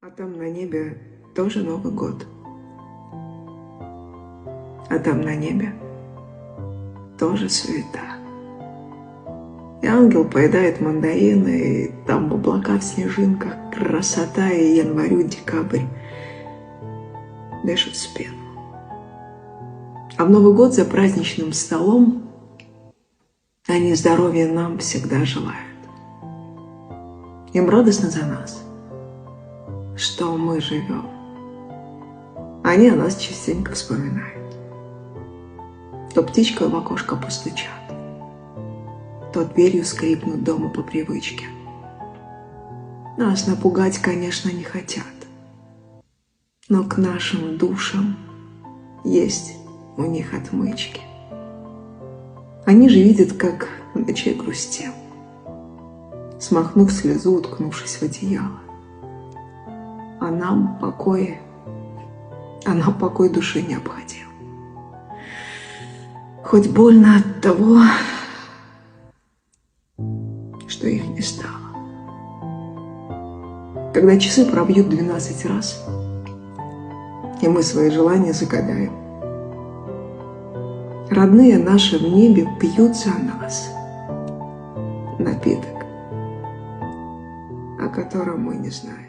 А там на небе тоже Новый год. А там на небе тоже суета. И ангел поедает мандарины, и там облака в снежинках, красота, и январь-декабрь дышат в спину. А в Новый год за праздничным столом они здоровья нам всегда желают. Им радостно за нас, что мы живем. Они о нас частенько вспоминают. То птичкой в окошко постучат, то дверью скрипнут дома по привычке. Нас напугать, конечно, не хотят, но к нашим душам есть у них отмычки. Они же видят, как в ночи грустил, смахнув слезу, уткнувшись в одеяло. А нам покой души необходим. Хоть больно от того, что их не стало. Когда часы пробьют 12 раз, и мы свои желания загадаем, родные наши в небе пьют за нас напиток, о котором мы не знаем.